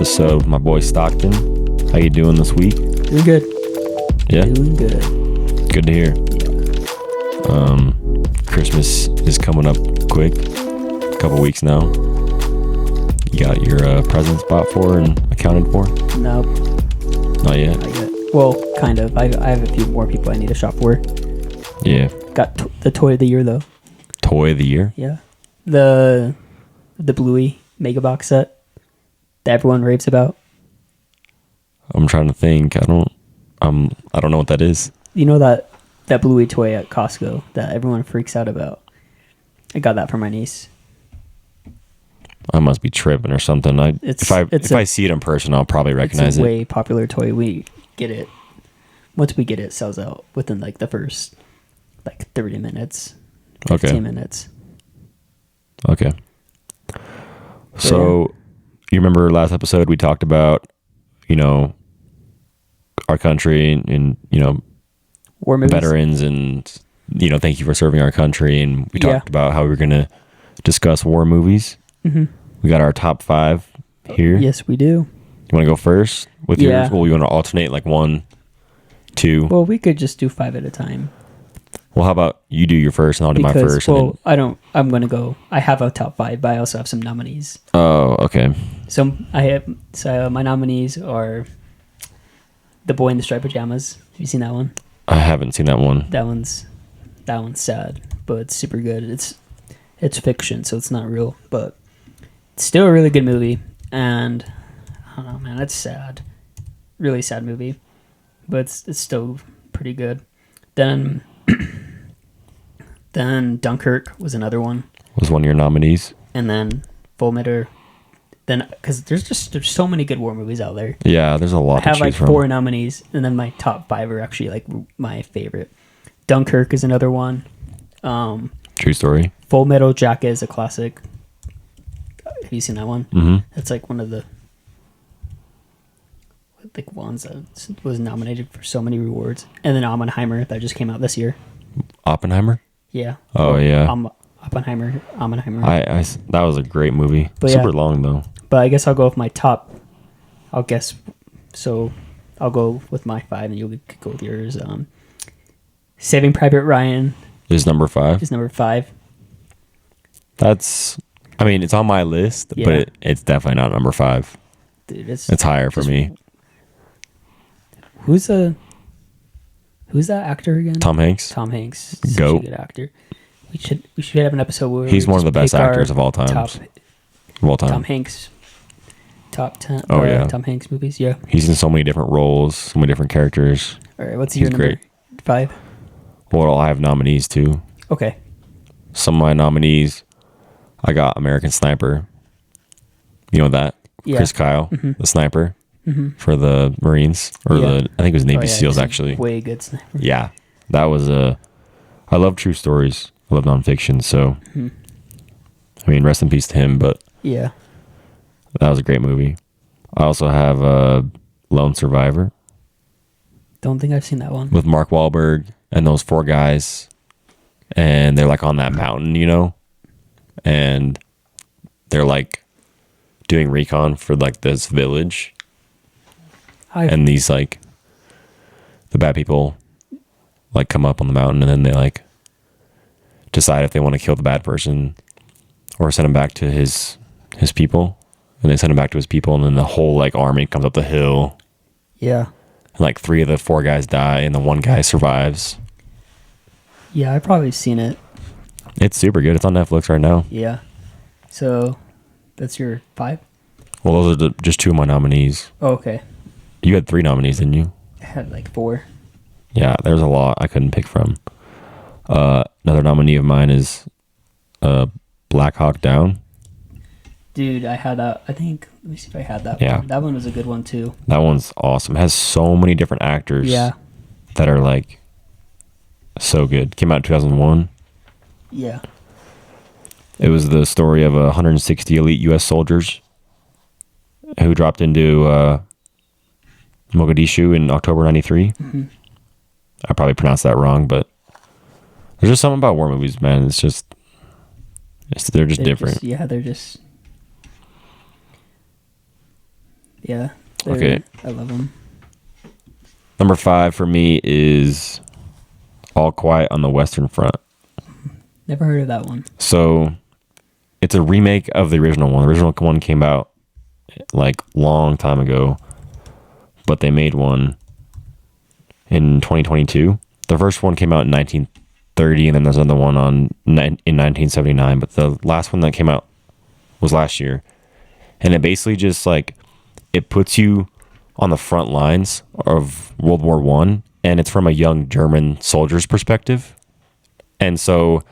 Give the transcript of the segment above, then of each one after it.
episode with my boy Stockton. How you doing this week? Doing good. Yeah? Doing good. Good to hear. Yeah. Christmas is coming up quick. A couple weeks now. You got your presents bought for and accounted for? Nope. Not yet? Not yet. Well, kind of. I have a few more people I need to shop for. Yeah. Got the toy of the year, though. Toy of the year? Yeah. The Bluey Mega Box set that everyone raves about. I'm trying to think. I don't know what that is. You know that Bluey toy at Costco that everyone freaks out about? I got that for my niece. I must be tripping or something. If I see it in person, I'll probably recognize it. It's a way popular toy. We get it. Once we get it, it sells out within like the first 30 minutes, 15 minutes. Okay. So, you remember last episode we talked about, our country and war movies, veterans, and thank you for serving our country, and we talked about how we were going to discuss war movies. Mm-hmm. We got our top 5 here. Yes, we do. You want to go first with yours? Well, you want to alternate like 1, 2? Well, we could just do 5 at a time. Well, how about you do your first and I'll do my first? Well, I'm going to go. I have a top 5, but I also have some nominees. Oh, okay. So my nominees are The Boy in the Striped Pajamas. Have you seen that one? I haven't seen that one. That one's sad, but it's super good. It's fiction, so it's not real, but it's still a really good movie. And I don't know, man, it's sad, really sad movie, but it's still pretty good. Then Dunkirk was another one. Was one of your nominees? And then Full Metal. Then because there's so many good war movies out there. Yeah, there's a lot. I have 4 nominees, and then my top 5 are actually like my favorite. Dunkirk is another one. True story. Full Metal Jacket is a classic. Have you seen that one? Mm-hmm. That's like one of the ones that was nominated for so many rewards. And then Oppenheimer that just came out this year. Oppenheimer? Yeah. Oh, yeah. Oppenheimer. That was a great movie. But super long though. But I guess I'll go with my top. I'll go with my 5, and you could go with yours. Saving Private Ryan is number 5. Is number 5. It's on my list, but it's definitely not number 5. Dude, it's higher for me. Who's that actor again? Tom Hanks. Tom Hanks. Goat. Such a good actor. We should have an episode where he's one of the best actors of all time. Tom Hanks. Top 10. Oh, yeah. Tom Hanks movies. Yeah. He's in so many different roles, so many different characters. All right. What's your number? 5? Well, I have nominees too. Okay. Some of my nominees, I got American Sniper. You know that? Yeah. Chris Kyle, the sniper for the Marines, or I think it was Navy SEALs actually. Way good sniper. Yeah, that was I love true stories. I love nonfiction. So, rest in peace to him. But yeah, that was a great movie. I also have Lone Survivor. Don't think I've seen that one. With Mark Wahlberg and those 4 guys, and they're like on that mountain, and they're like doing recon for like this village, and these like the bad people like come up on the mountain, and then they like decide if they want to kill the bad person or send him back to his people, and they send him back to his people, and then the whole like army comes up the hill. Yeah. And like 3 of the 4 guys die, and the 1 guy survives. Yeah, I've probably seen it. It's super good. It's on Netflix right now. Yeah. So that's your 5? Well, those are just 2 of my nominees. Oh, okay. You had 3 nominees, didn't you? I had like 4. Yeah, there's a lot I couldn't pick from. Another nominee of mine is Black Hawk Down. Dude, I had that. Let me see if I had that one. That one was a good one too. That one's awesome. It has so many different actors that are like so good. Came out in 2001. Yeah. It was the story of 160 elite U.S. soldiers who dropped into Mogadishu in October 93. Mm-hmm. I probably pronounced that wrong, but there's just something about war movies, man. They're just different. They're just Yeah. Okay. I love them. Number 5 for me is All Quiet on the Western Front. Never heard of that one. So it's a remake of the original one. The original one came out like long time ago, but they made one in 2022. The first one came out in 1930, and then there's another one in 1979. But the last one that came out was last year, and it basically just like it puts you on the front lines of World War One, and it's from a young German soldier's perspective. And so,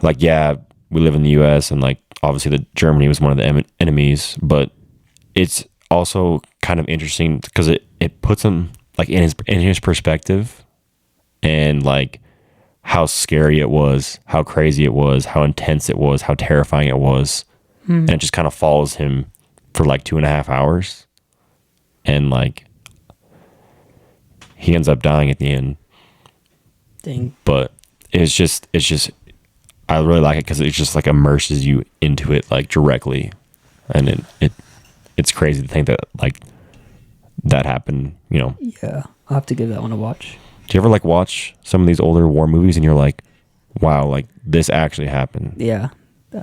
like, yeah, we live in the U.S. and like obviously the Germany was one of the enemies, but it's also kind of interesting because it puts him like in his perspective, and like how scary it was, how crazy it was, how intense it was, how terrifying it was. And it just kind of follows him for like 2.5 hours, and like he ends up dying at the end. Dang. But it's just I really like it because it just like immerses you into it like directly, and it's crazy to think that like that happened, you know. Yeah, I'll have to give that one a watch. Do you ever like watch some of these older war movies and you're like, wow, like this actually happened? Yeah,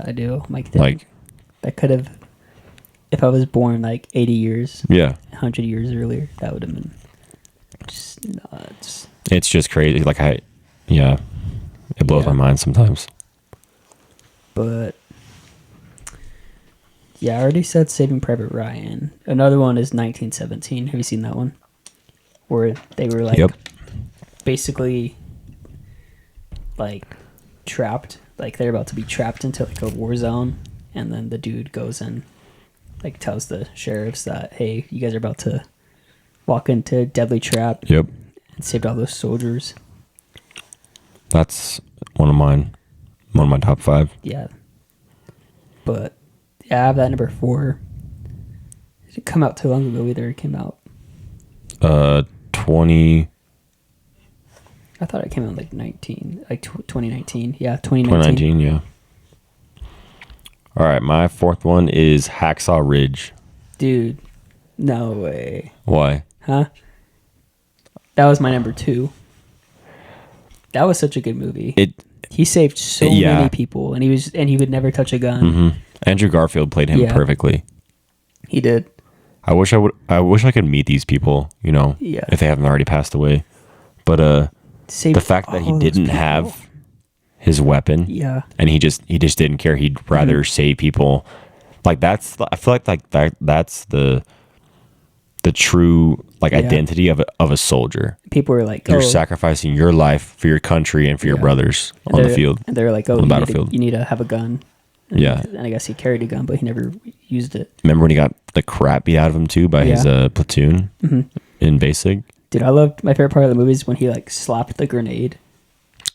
I do. Like that could have, if I was born like 80 years, 100 years earlier, that would have been just nuts. It's just crazy. Like it blows my mind sometimes. But yeah, I already said Saving Private Ryan. Another one is 1917. Have you seen that one? Where they were like basically like trapped, like they're about to be trapped into like a war zone, and then the dude goes and like tells the sheriffs that, hey, you guys are about to walk into a deadly trap. Yep. And saved all those soldiers. That's one of my top 5. Yeah. But yeah, I have that number 4. It didn't come out too long ago either. It came out 20. I thought it came out like 2019. Yeah, 2019. 2019, yeah. All right, my 4th one is Hacksaw Ridge. Dude, no way. Why? Huh? That was my number 2. That was such a good movie. He saved so many people, and he would never touch a gun. Mm-hmm. Andrew Garfield played him perfectly. He did. I wish I could meet these people, you know, if they haven't already passed away. But the fact that he didn't have his weapon, and he just didn't care. He'd rather save people. Like I feel like that's the true like identity of a soldier. People were like, you're sacrificing your life for your country and for your brothers on the field. And they're like, oh, on the battlefield. You need to have a gun. And I guess he carried a gun, but he never used it. Remember when he got the crap beat out of him too by his platoon in basic? Dude, I loved, my favorite part of the movie is when he like slapped the grenade.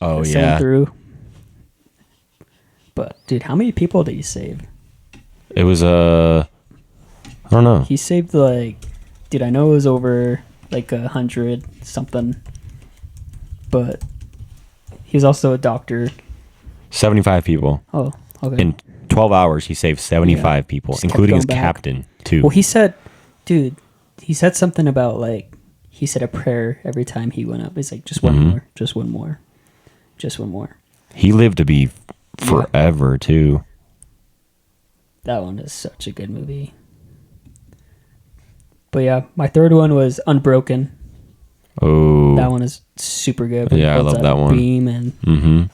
Oh yeah. Through. But dude, how many people did he save? It was I don't know. He saved like, dude, I know it was over like 100 something, but he was also a doctor. 75 people. Oh, okay. In 12 hours, he saved 75 people, Just including his back. captain too. Well, he said something about like, he said a prayer every time he went up. He's like, just one more, just one more, just one more. He lived to be forever too. That one is such a good movie. But yeah, my 3rd one was Unbroken. Oh, that one is super good. Yeah, I love that one. Beam and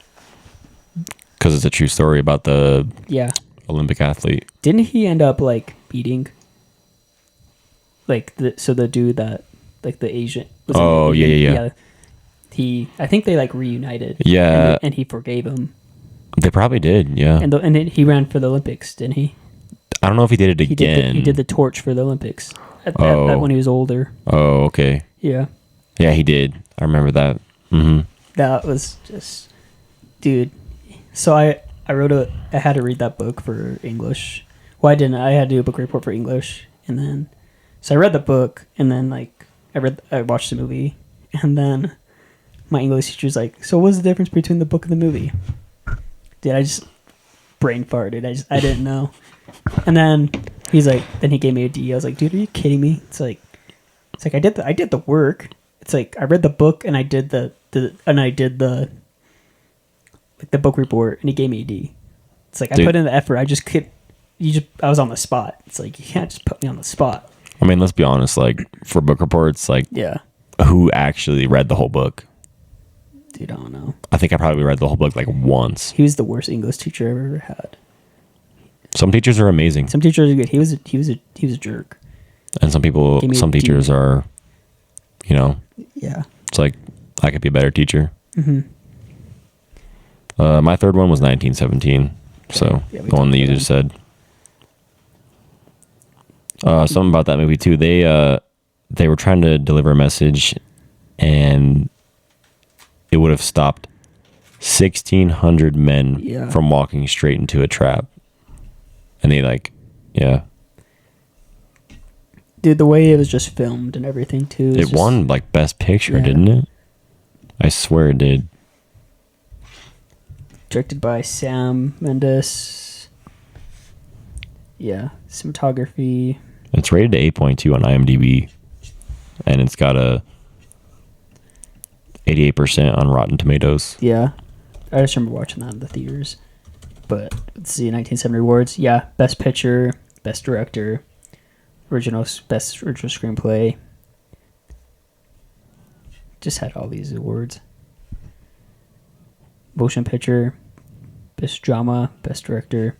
because it's a true story about the Olympic athlete. Didn't he end up like beating like the dude that like the Asian? Yeah. I think they like reunited. Yeah, and he forgave him. They probably did. Yeah, and he ran for the Olympics, didn't he? I don't know if he did it again. He did the torch for the Olympics. When he was older. Oh, okay. Yeah. Yeah, he did. I remember that. That was just, dude. So I had to read that book for English. Well, I didn't. I had to do a book report for English, and then, so I read the book, and then like I watched the movie, and then my English teacher's like, so what's the difference between the book and the movie? Dude, I just brain farted. I didn't know. And then He's like, then he gave me a D. I was like, dude, are you kidding me? It's like I did the work. It's like I read the book and I did the book report, and he gave me a D. It's like, dude, I put in the effort. I was on the spot. It's like, you can't just put me on the spot. I mean, let's be honest. Like, for book reports, like, yeah, who actually read the whole book? Dude, I don't know. I think I probably read the whole book like once. He was the worst English teacher I've ever had. Some teachers are amazing. Some teachers are good. He was a jerk. And some teachers are, Yeah. It's like, I could be a better teacher. Mm-hmm. My third one was 1917. So the one that you just said. Something about that movie too. They were trying to deliver a message, and it would have stopped 1,600 men from walking straight into a trap. And they Dude, the way it was just filmed and everything too. It won like Best Picture, didn't it? I swear it did. Directed by Sam Mendes. Yeah, cinematography. It's rated to 8.2 on IMDb, and it's got a 88% on Rotten Tomatoes. Yeah, I just remember watching that in the theaters. But let's see, 1970 awards. Yeah, Best Picture, Best Director, Best Original Screenplay. Just had all these awards. Motion Picture, Best Drama, Best Director.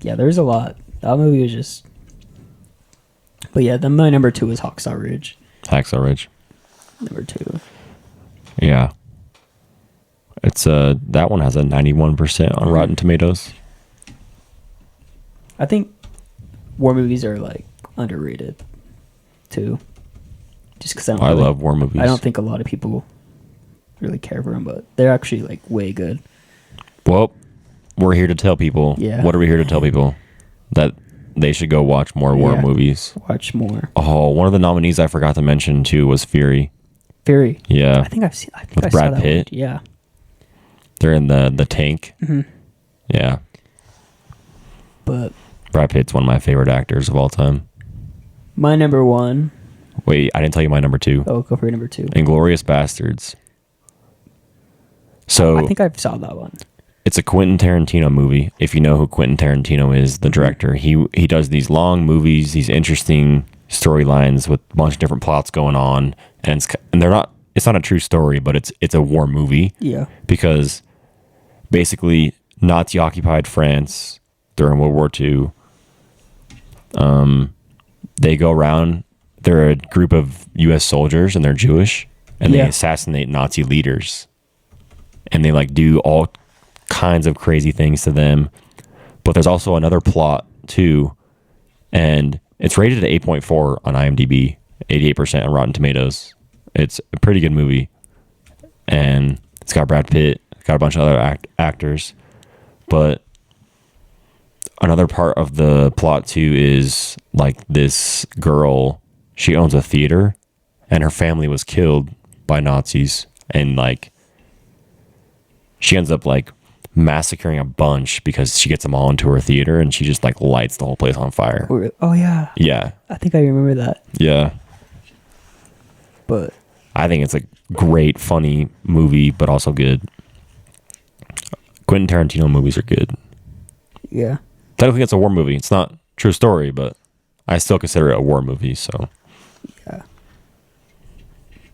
Yeah, there's a lot. That movie was just... But yeah, then my number 2 is Hacksaw Ridge. Hacksaw Ridge. Number 2. Yeah. It's that one has a 91% on Rotten Tomatoes. I think war movies are like underrated too. Just because I love war movies. I don't think a lot of people really care for them, but they're actually like way good. Well, we're here to tell people. Yeah. What are we here to tell people? That they should go watch more war movies. Watch more. Oh, one of the nominees I forgot to mention too was Fury. Fury. Yeah. I think I Brad saw that Pitt. one. Yeah. They're in the tank. Mm-hmm. Yeah. But Brad Pitt's one of my favorite actors of all time. My number 1. Wait, I didn't tell you my number 2. Oh, go for your number 2. Inglourious Bastards. So I think I saw that one. It's a Quentin Tarantino movie. If you know who Quentin Tarantino is, the director, he does these long movies, these interesting storylines with a bunch of different plots going on, and they're not. It's not a true story, but it's a war movie. Yeah. Because basically, Nazi occupied France during World War II. They go around. They're a group of U.S. soldiers, and they're Jewish, and they assassinate Nazi leaders, and they do all kinds of crazy things to them. But there's also another plot too, and it's rated at 8.4 on IMDb, 88% on Rotten Tomatoes. It's a pretty good movie, and it's got Brad Pitt, got a bunch of other actors. But another part of the plot too is this girl, she owns a theater, and her family was killed by Nazis, and she ends up massacring a bunch because she gets them all into her theater, and she just lights the whole place on fire. Oh yeah. Yeah. I think I remember that. Yeah. But I think it's a great, funny movie, but also good. Quentin Tarantino movies are good. Yeah. Technically, it's a war movie. It's not a true story, but I still consider it a war movie, so. Yeah.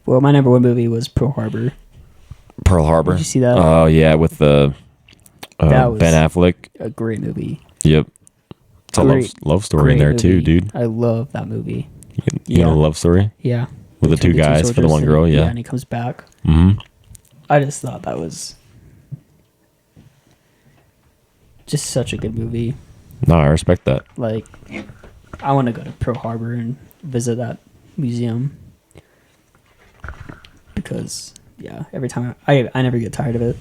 Well, my number 1 movie was Pearl Harbor. Pearl Harbor? Did you see that? Oh, yeah, with the Ben Affleck. A great movie. Yep. It's a love story in there, too, dude. I love that movie. You know the love story? Yeah. With the two guys for the one girl, yeah. And he comes back. Mm-hmm. I just thought that was just such a good movie. No, I respect that. I want to go to Pearl Harbor and visit that museum. Because, yeah, every time I never get tired of it.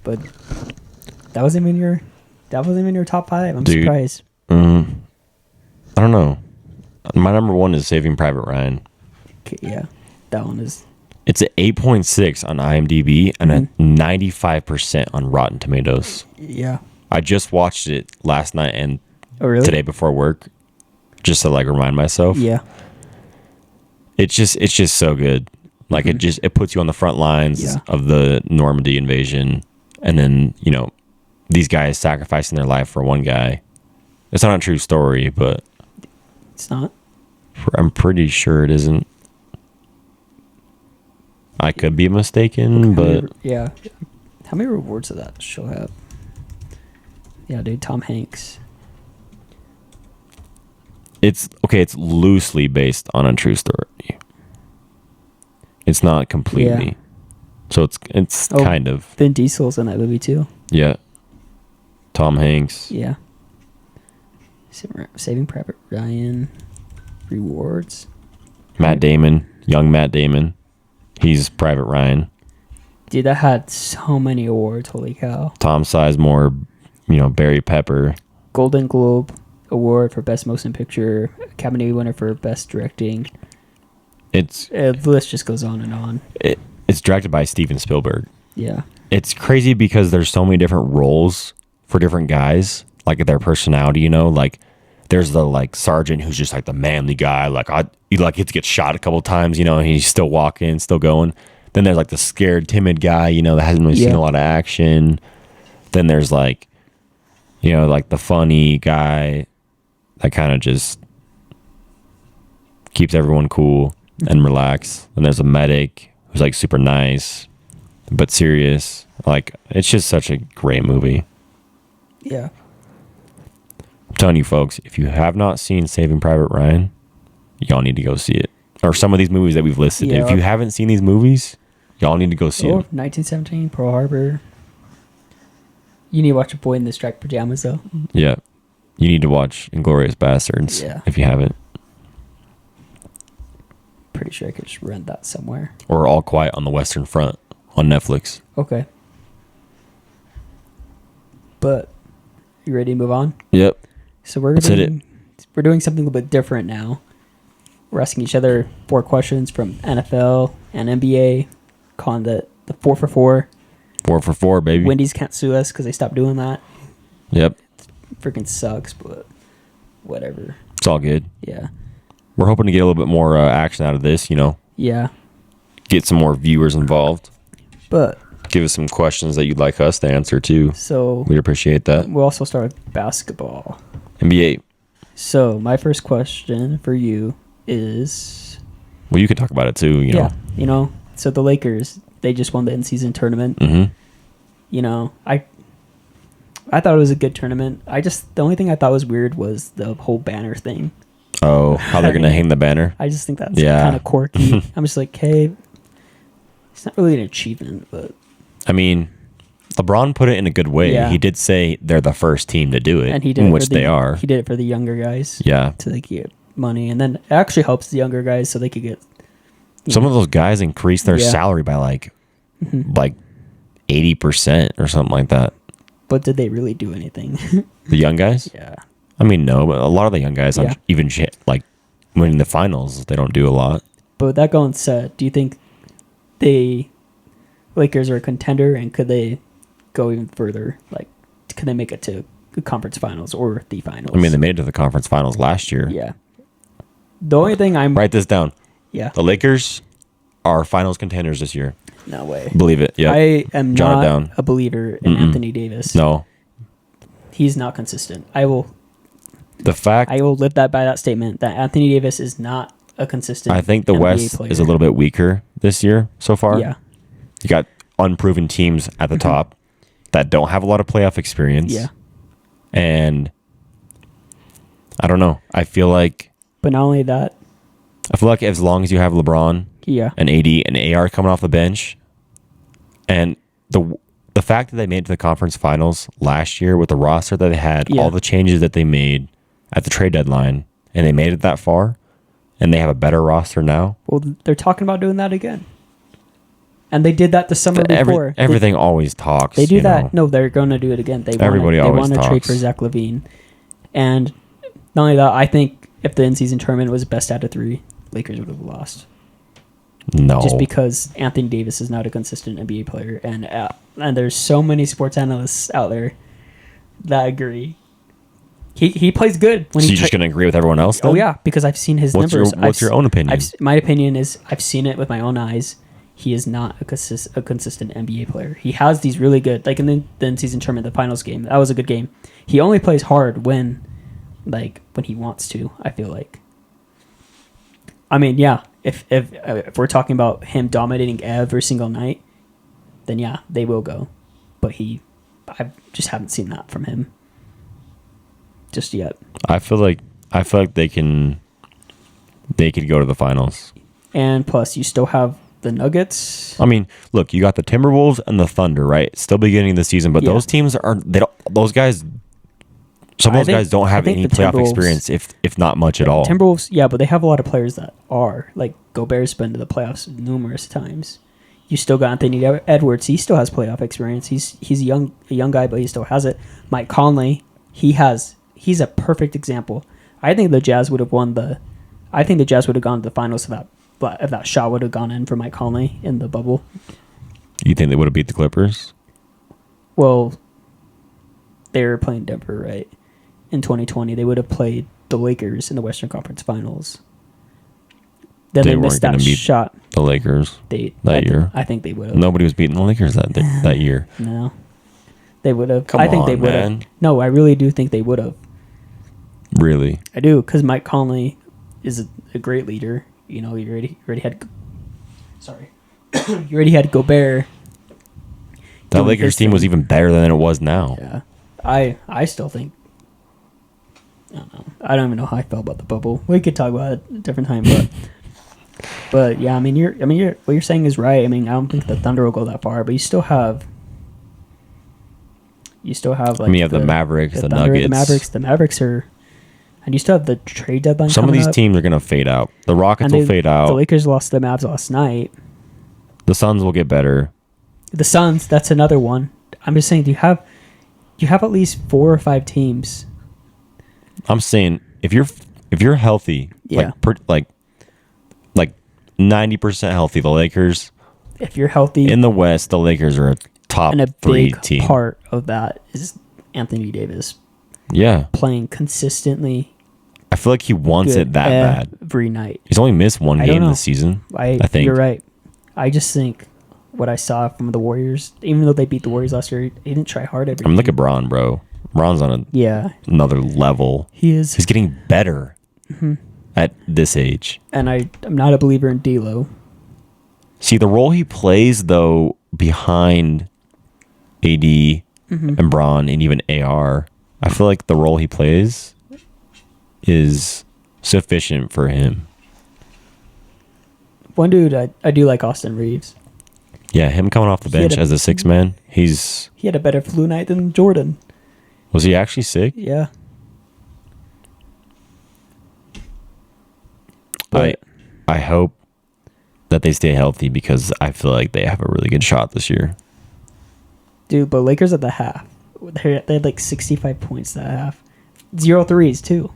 But that wasn't even your top 5. I'm surprised. I don't know. My number 1 is Saving Private Ryan. Okay, yeah, that one is. It's an 8.6 on IMDb and a 95% on Rotten Tomatoes. Yeah, I just watched it last night and Oh, really? today before work, just to like remind myself. Yeah. It's just so good. Like it puts you on the front lines Yeah. of the Normandy invasion, and then these guys sacrificing their life for one guy. It's not a true story, but It's not? I'm pretty sure it isn't. I could be mistaken, but Yeah. How many rewards did that show have? Yeah, dude, Tom Hanks. it's loosely based on a true story. It's not completely. Yeah. So it's kind of. Vin Diesel's in that movie too. Yeah. Tom Hanks. Yeah. Saving Private Ryan. Rewards. Matt Damon. Young Matt Damon. He's Private Ryan. Dude, that had so many awards. Holy cow. Tom Sizemore, Barry Pepper. Golden Globe Award for Best Motion Picture. Academy winner for Best Directing. The list just goes on and on. It's directed by Steven Spielberg. Yeah. It's crazy because there's so many different roles for different guys, like their personality, like there's the like sergeant who's just like the manly guy, he gets shot a couple times, and he's still walking, still going. Then there's like the scared, timid guy, that hasn't really seen a lot of action. Then there's like, like the funny guy that kind of just keeps everyone cool and relaxed. And there's a medic who's like super nice but serious. Like, it's just such a great movie. Yeah. I'm telling you, folks, if you have not seen Saving Private Ryan, y'all need to go see it. Or some of these movies that we've listed. Yeah. If you haven't seen these movies, y'all need to go see them. 1917, Pearl Harbor. You need to watch A Boy in the Striped Pajamas, though. Yeah. You need to watch Inglourious Bastards if you haven't. Pretty sure I could just rent that somewhere. Or All Quiet on the Western Front on Netflix. Okay. But, you ready to move on? Yep. So we're doing something a little bit different now. We're asking each other 4 questions from NFL and NBA, calling the 4 for 4. 4 for 4, baby. Wendy's can't sue us because they stopped doing that. Yep. Freaking sucks, but whatever. It's all good. Yeah. We're hoping to get a little bit more action out of this, Yeah. Get some more viewers involved. But Give us some questions that you'd like us to answer, too. so We'd appreciate that. we'll also start with basketball. NBA. So my first question for you is... Well, you can talk about it, too, Yeah. So the Lakers, they just won the in-season tournament. Mm-hmm. I thought it was a good tournament. The only thing I thought was weird was the whole banner thing. Oh, how they're going to hang the banner? I just think that's kind of quirky. I'm just like, hey, it's not really an achievement, but... I mean, LeBron put it in a good way. Yeah. He did say they're the first team to do it, And he did which they are. He did it for the younger guys. Yeah. So they could get money. And then it actually helps the younger guys so they could get... Some of those guys increased their salary by like 80% or something like that. But did they really do anything? The young guys? Yeah. I mean, no, but a lot of the young guys, Yeah. even like winning the finals, they don't do a lot. But with that going said, do you think the Lakers are a contender, and could they go even further? Like, could they make it to the conference finals or the finals? I mean, they made it to the conference finals last year. Yeah. The only thing Write this down. Yeah. The Lakers are finals contenders this year. No way. Believe it. Yeah. I am Jot it not down. a believer in Anthony Davis. No. He's not consistent. I will live by that statement that Anthony Davis is not a consistent I think the NBA West player. is a little bit weaker this year so far. Yeah. You got unproven teams at the top that don't have a lot of playoff experience. Yeah. And I don't know. I feel like But not only that, as long as you have LeBron yeah. and AD and AR coming off the bench, and the fact that they made it to the conference finals last year with the roster that they had, all the changes that they made at the trade deadline, and they made it that far, and they have a better roster now. Well, they're talking about doing that again. And they did that the summer before. Everything always talks. They do that. No, they're going to do it again. Everybody always They want to trade talks. for Zach LaVine. And not only that, I think if the in-season tournament was best out of 3, Lakers would have lost. No. Just because Anthony Davis is not a consistent NBA player. And there's so many sports analysts out there I agree. He plays good when So you're just gonna agree with everyone else? Then? Oh yeah, because I've seen his numbers. What's your own opinion? My opinion is I've seen it with my own eyes. He is not a consistent NBA player. He has these really good, like in the in-season tournament, the finals game. That was a good game. He only plays hard when he wants to. I feel like. I mean, yeah. If we're talking about him dominating every single night, then yeah, they will go. But I just haven't seen that from him just yet. I feel like they could go to the finals. And plus, you still have the Nuggets. I mean, look, you got the Timberwolves and the Thunder, right? Still beginning of the season, but those teams those guys. Some of those guys don't have any playoff experience, if not much at all. Timberwolves, yeah, but they have a lot of players that are. Like, Gobert's been to the playoffs numerous times. You still got Anthony Edwards. He still has playoff experience. He's a young guy, but he still has it. Mike Conley, he's a perfect example. I think the Jazz would have gone to the finals if that shot would have gone in for Mike Conley in the bubble. You think they would have beat the Clippers? Well, they were playing Denver, right? In 2020, they would have played the Lakers in the Western Conference Finals. Then they missed that shot. The Lakers that year. I think they would have. Nobody was beating the Lakers that year. No, they would have. Come I think on, they would have. man. No, I really do think they would have. Really? I do, because Mike Conley is a great leader. You know, you already had. Sorry, you already had Gobert. That Lakers team was even better than it was now. Yeah, I still think. I don't know. I don't even know how I felt about the bubble. We could talk about it at a different time, but yeah, I mean, what you're saying is right. I mean, I don't think the Thunder will go that far, but you still have like. I mean, you have the Mavericks, the Thunder, Nuggets. The Mavericks are, and you still have the trade deadline. Some of these up. teams are gonna fade out. The Rockets will fade out. The Lakers lost to the Mavs last night. The Suns will get better. The Suns, that's another one. I'm just saying, do you have at least 4 or 5 teams? I'm saying if you're healthy, yeah. like 90% healthy, the Lakers. If you're healthy in the West, the Lakers are a top and a 3 big team. Part of that is Anthony Davis. Yeah, playing consistently. I feel like he wants it that bad every night. He's only missed 1 game this season. I think you're right. I just think what I saw from the Warriors, even though they beat the Warriors last year, he didn't try hard every game. Look at Bron, bro. Bron's on another level. He is. He's getting better at this age. And I'm not a believer in D'Lo. See, the role he plays, though, behind AD and Bron and even AR, I feel like the role he plays is sufficient for him. One dude, I do like Austin Reeves. Yeah, him coming off the bench as a 6-man, he had a better flu night than Jordan. Was he actually sick? Yeah. But I hope that they stay healthy because I feel like they have a really good shot this year. Dude, but Lakers at the half, they had like 65 points that half. 0 threes too.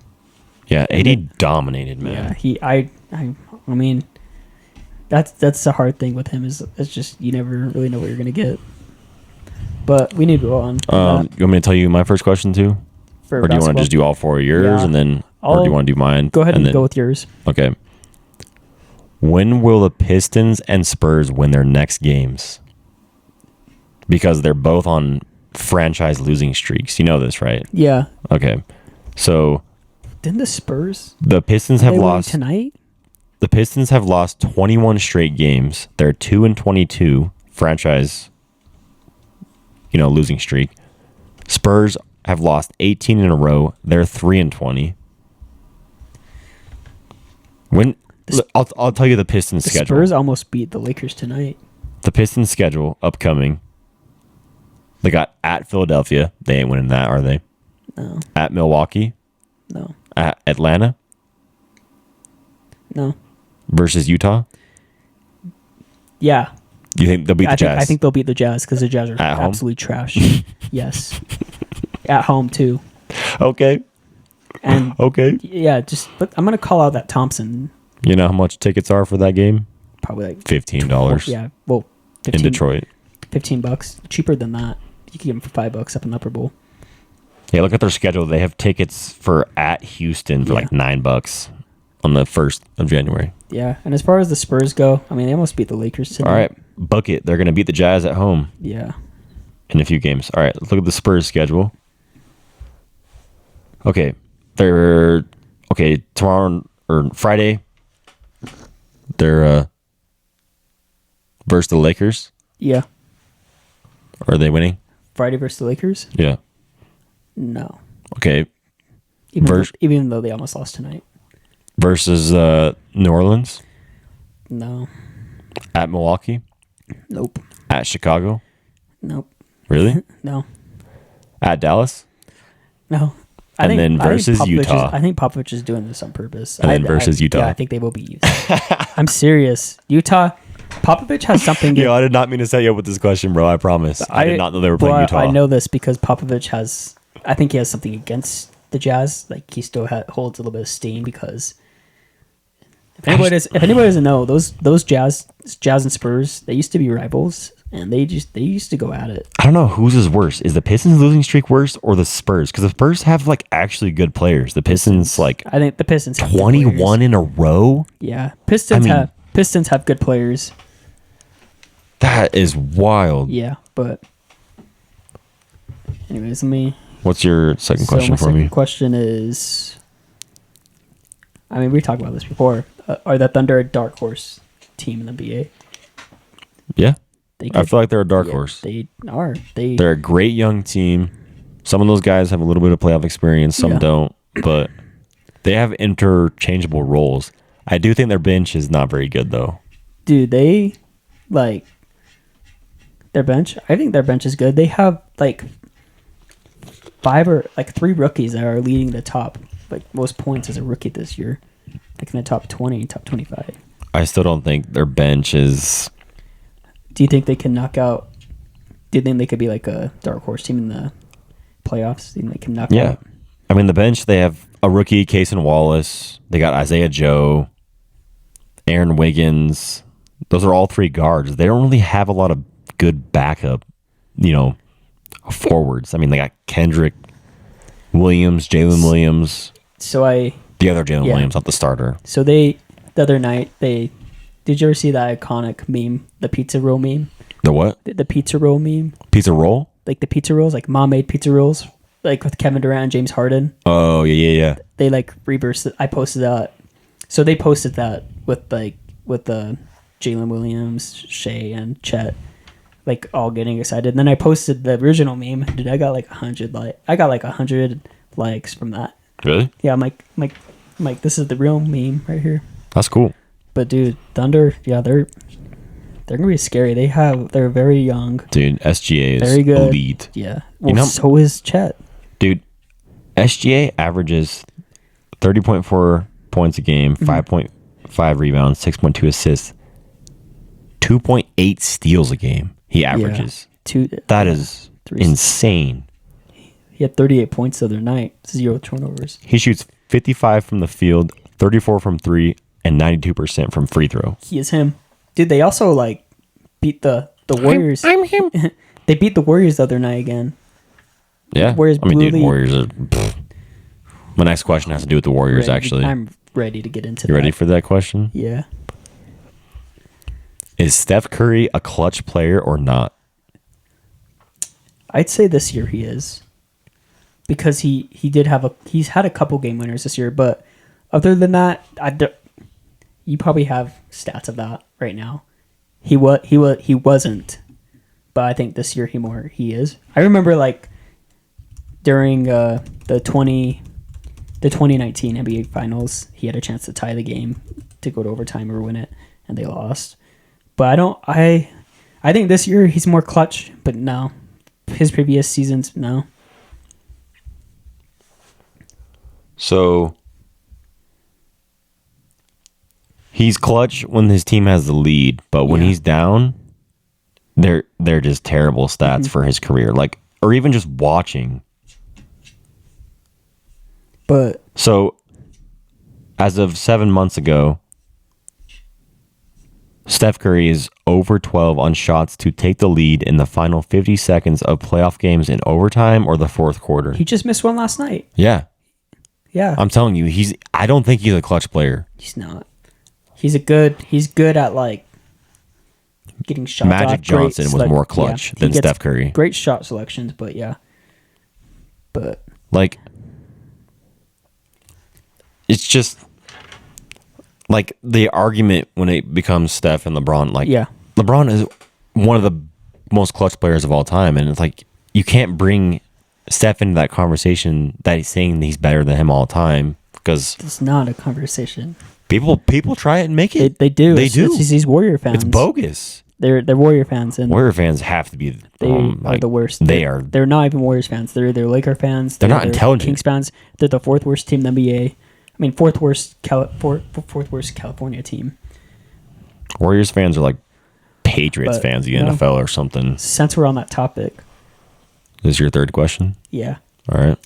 Yeah, AD dominated, man. Yeah, I mean, that's the hard thing with him is it's just you never really know what you're gonna get. But we need to go on. You want me to tell you my first question too? Or do you want to just do all 4 of yours and then, or do you want to do mine? Go ahead and go with yours. Okay. When will the Pistons and Spurs win their next games? Because they're both on franchise losing streaks. You know this, right? Yeah. Okay. So didn't the Spurs? The Pistons have lost tonight. The Pistons have lost 21 straight games. They're 2-22 franchise, losing streak. Spurs have lost 18 in a row. They're 3-20. I'll tell you the Pistons schedule. Spurs almost beat the Lakers tonight. The Pistons schedule upcoming. They got at Philadelphia. They ain't winning that, are they? No. At Milwaukee. No. At Atlanta. No. Versus Utah. Yeah. You think they'll beat the Jazz? I think they'll beat the Jazz because the Jazz are absolutely trash. Yes. At home too. Okay. And okay. Yeah, but I'm gonna call out that Thompson. You know how much tickets are for that game? Probably like $15. Yeah. Well, 15, in Detroit. $15. Cheaper than that. You can get them for $5 up in the Upper Bowl. Yeah, look at their schedule. They have tickets for at Houston for like $9 on the 1st of January. Yeah, and as far as the Spurs go, I mean, they almost beat the Lakers today. All right, book it. They're going to beat the Jazz at home. Yeah. In a few games. All right, let's look at the Spurs schedule. Okay, they're tomorrow or Friday. They're versus the Lakers. Yeah. Are they winning? Friday versus the Lakers? Yeah. No. Okay. Even though they almost lost tonight. Versus New Orleans? No. At Milwaukee? Nope. At Chicago? Nope. Really? No. At Dallas? No. Then versus Utah. I think Popovich is doing this on purpose. And then versus Utah. Yeah, I think they will be used. I'm serious. Utah, Popovich has something. Yo, I did not mean to set you up with this question, bro. I promise. I did not know they were playing Utah. I know this because Popovich has. I think he has something against the Jazz. Like he still holds a little bit of steam because if anybody doesn't know, those Jazz and Spurs, they used to be rivals. And they used to go at it. I don't know whose is worse. Is the Pistons losing streak worse or the Spurs? Because the Spurs have like actually good players. The Pistons I think the Pistons have 21 in a row. Yeah, Pistons have good players. That is wild. Yeah, but anyways, What's your second question for me? My second question is, I mean, we talked about this before. Are the Thunder a dark horse team in the NBA? Yeah. I feel like they're a dark horse. They are. They're a great young team. Some of those guys have a little bit of playoff experience. Some don't. But they have interchangeable roles. I do think their bench is not very good, though. Dude, their bench? I think their bench is good. They have, 3 rookies that are leading the top, most points as a rookie this year. In the top 20, top 25. I still don't think their bench is... Do you think they can knock out? Do you think they could be like a dark horse team in the playoffs? Do you think they can knock out? Yeah. I mean, the bench, they have a rookie, Cason Wallace. They got Isaiah Joe, Aaron Wiggins. Those are all 3 guards. They don't really have a lot of good backup, forwards. I mean, they got Kendrick Williams, Jalen Williams. The other Jalen Williams, not the starter. So the other night, did you ever see that iconic meme, the pizza roll meme? The what? The pizza roll meme. Pizza roll? Like the pizza rolls, like mom made pizza rolls, like with Kevin Durant and James Harden. Oh, yeah. They reversed it. I posted that. So they posted that with Jalen Williams, Shea, and Chet, all getting excited. And then I posted the original meme. Dude, I got 100 likes from that. Really? Yeah, I'm like, this is the real meme right here. That's cool. But dude, Thunder, they're gonna be scary. They're very young. Dude, SGA is very good. Elite. Yeah. Well, so is Chet. Dude, SGA averages 30.4 points a game, 5.5 rebounds, 6.2 assists, 2.8 steals a game. He averages. That is insane. He had 38 points the other night. 0 turnovers. He shoots 55 from the field, 34 from 3. And 92% from free throw. He is him. Dude, they also beat the Warriors. I'm him. They beat the Warriors the other night again. Yeah. Warriors Warriors are... My next question has to do with the Warriors, actually. I'm ready to get into You ready for that question? Yeah. Is Steph Curry a clutch player or not? I'd say this year he is. Because he's had a couple game winners this year, but other than that, you probably have stats of that right now. He wasn't, but I think this year he is. I remember during the 2019 NBA Finals, he had a chance to tie the game to go to overtime or win it, and they lost. But I think this year he's more clutch, but no, his previous seasons, no. So he's clutch when his team has the lead, but when he's down, they're just terrible stats for his career. Or even just watching. But so as of 7 months ago, Steph Curry is over 12 on shots to take the lead in the final 50 seconds of playoff games in overtime or the fourth quarter. He just missed one last night. Yeah. Yeah. I'm telling you, I don't think he's a clutch player. He's not. He's good at like getting shots. Magic Johnson was more clutch than Steph Curry. Great shot selections, but yeah. But like, it's just like the argument when it becomes Steph and LeBron. Like, LeBron is one of the most clutch players of all time, and it's like you can't bring Steph into that conversation that he's saying he's better than him all the time, because it's not a conversation. People try it and make it. They do. They do. It's these Warrior fans. It's bogus. They're Warrior fans, and Warrior fans have to be. They are the worst. They're not even Warriors fans. They're Laker fans. They're not intelligent. Kings fans. They're the fourth worst team in the NBA. I mean, fourth worst California team. Warriors fans are like Patriots fans, the NFL or something. Since we're on that topic, this is your third question? Yeah. All right.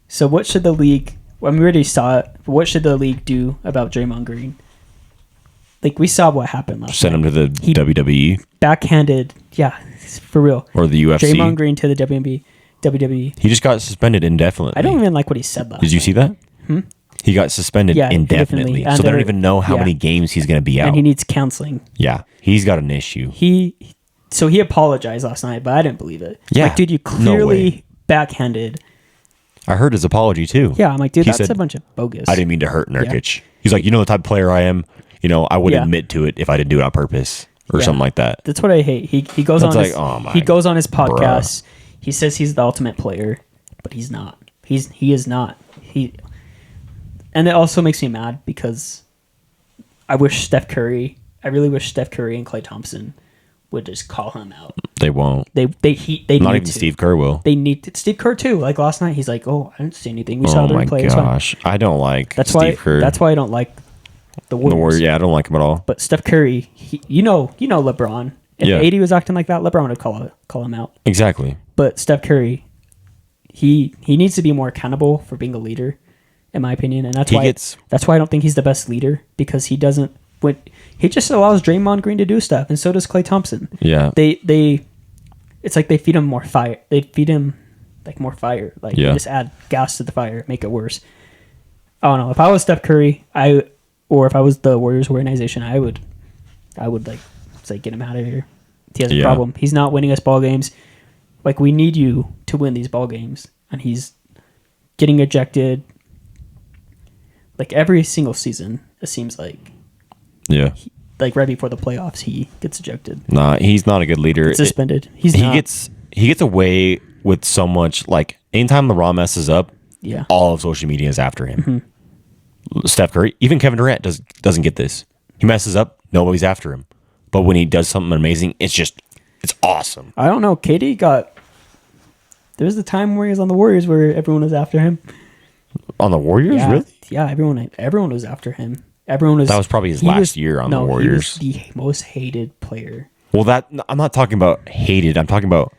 So what should the league? Well, we already saw it. But what should the league do about Draymond Green? Like, we saw what happened last night. Send him to the WWE? Backhanded. Yeah, for real. Or the UFC? Draymond Green to the WWE. He just got suspended indefinitely. I don't even like what he said last night. Did you see that? He got suspended indefinitely. So they don't even know how many games he's going to be out. And he needs counseling. Yeah. He's got an issue. So he apologized last night, but I didn't believe it. Yeah. Like, dude, you clearly backhanded. I heard his apology too. Yeah, I'm like, dude, that's a bunch of bogus. I didn't mean to hurt Nurkic. Yeah. He's like, you know the type of player I am? You know, I would admit to it if I didn't do it on purpose or something like that. That's what I hate. He goes on his podcast. He says he's the ultimate player, but he's not. He is not. And it also makes me mad because I really wish Steph Curry and Klay Thompson would just call him out. They won't. They not even Steve Kerr will. They need to. Steve Kerr too. Like last night, he's like, "Oh, I didn't see anything. We saw them play." Oh my gosh, I don't like Steve Kerr. That's why I don't like the Warriors. Yeah, I don't like him at all. But Steph Curry, you know LeBron. If AD was acting like that, LeBron would call him out. Exactly. But Steph Curry, he needs to be more accountable for being a leader, in my opinion, and that's why I don't think he's the best leader, because he doesn't. He just allows Draymond Green to do stuff, and so does Klay Thompson. Yeah. It's like they feed him more fire. They feed him like more fire. Like they just add gas to the fire, make it worse. I don't know. If I was Steph Curry, or if I was the Warriors organization, I would like say, get him out of here. He has a problem. He's not winning us ball games. Like, we need you to win these ball games, and he's getting ejected. Like every single season, it seems like. Yeah. Like right before the playoffs, he gets ejected. Nah, he's not a good leader. Suspended. He gets away with so much. Like, anytime LeBron messes up, all of social media is after him. Mm-hmm. Steph Curry, even Kevin Durant doesn't get this. He messes up, nobody's after him. But when he does something amazing, it's awesome. I don't know. KD there was a time where he was on the Warriors where everyone was after him. On the Warriors, really? Yeah, everyone was after him. That was probably his last year on the Warriors. He was the most hated player. Well, I'm not talking about hated. I'm talking about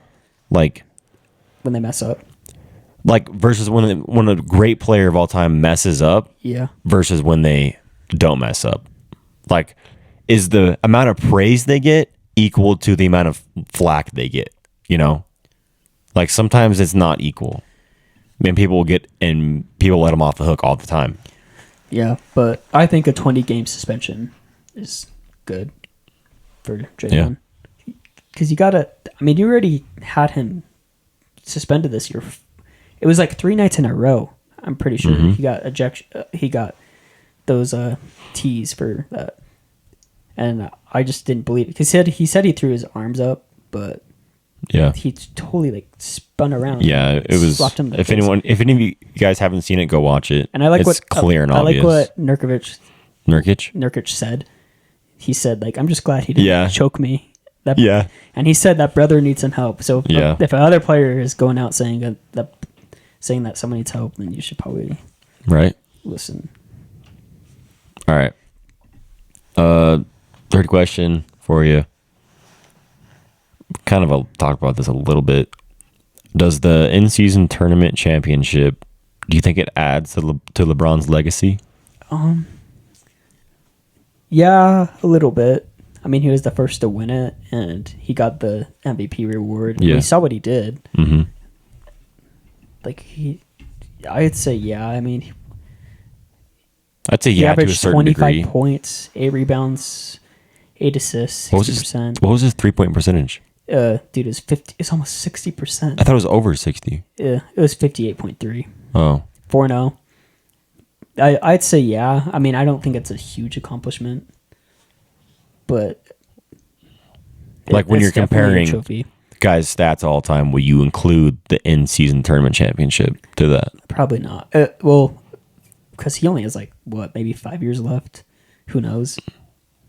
like when they mess up. Like versus when a great player of all time messes up. Yeah. Versus when they don't mess up. Like, is the amount of praise they get equal to the amount of flack they get? You know, like sometimes it's not equal. I mean, people let them off the hook all the time. Yeah, but I think a 20-game suspension is good for Draymond. Because you already had him suspended this year. It was like 3 nights in a row. I'm pretty sure he got ejection. He got those T's for that, and I just didn't believe it. Because he said he threw his arms up, but he totally like spun around. Yeah, it was. If any of you guys haven't seen it, go watch it. And I like it's clear and obvious. I like what Nurkic said. He said, like, I'm just glad he didn't choke me. And he said that brother needs some help. So if another player is going out saying that someone needs help, then you should probably listen. All right. Third question for you. Kind of talk about this a little bit. Does the in-season tournament championship, do you think it adds to LeBron's legacy? Yeah, a little bit. I mean, he was the first to win it, and he got the MVP reward. Yeah. We saw what he did. Mm-hmm. Like I'd say yeah. I mean, I'd say he yeah to a averaged certain 25 degree. points, 8 rebounds, 8 assists, What was 60%. What was his 3-point percentage? Dude, it's almost 60%. I thought it was over 60. Yeah, it was 58.3. Oh, 4-0. I'd say yeah. I mean, I don't think it's a huge accomplishment, but like when it's you're definitely a comparing trophy. guys' stats all time, will you include the in-season tournament championship to that? Probably not. Well, because he only has maybe 5 years left. Who knows?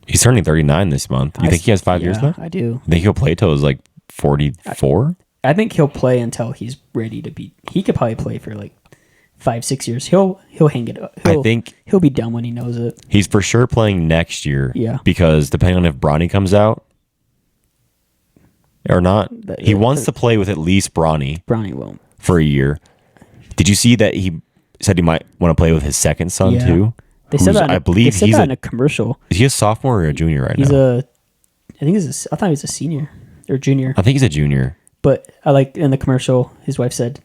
He's turning 39 this month. You think he has 5 years left? I do. I think he'll play till he's like 44. I think he'll play until he's ready to be. He could probably play for 5-6 years. He'll hang it up. I think he'll be done when he knows it. he's for sure playing next year. Yeah. Because depending on if Bronny comes out or not, he wants to play with at least Bronny Bronny won't. for a year. Did you see that he said he might want to play with his second son Yeah. too? They said that. I believe they said he's that in a commercial. is he a sophomore or a junior right He's now? I thought he was a senior or junior. I think he's a junior. But I in the commercial, his wife said,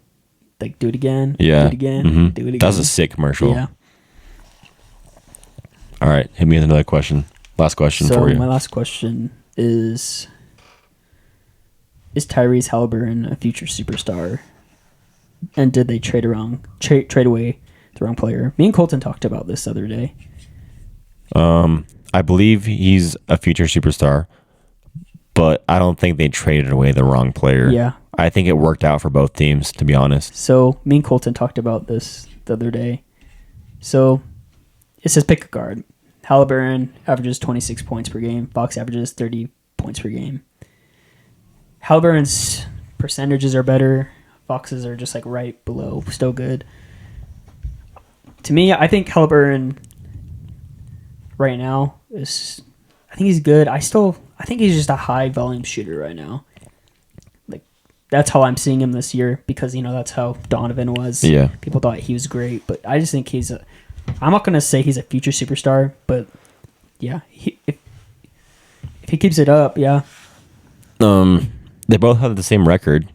do it again. Yeah. Do it again. Mhm. Do it again. That was a sick commercial. Yeah. All right, hit me with another question. Last question So for you. my last question is Tyrese Halliburton a future superstar? And did they trade away the wrong player? Me and Colton talked about this the other day. I believe he's a future superstar, but I don't think they traded away the wrong player. Yeah. I think it worked out for both teams, to be honest. So me and Colton talked about this the other day. So it says pick a guard. Halliburton averages 26 points per game. Fox averages 30 points per game. Halliburton's percentages are better. Fox's are just right below, still good. To me, I think Halliburton right now I think he's good. I think he's just a high volume shooter right now. That's how I'm seeing him this year because that's how Donovan was. Yeah. People thought he was great, but I just think I'm not going to say he's a future superstar, but yeah, if he keeps it up, yeah. They both have the same record.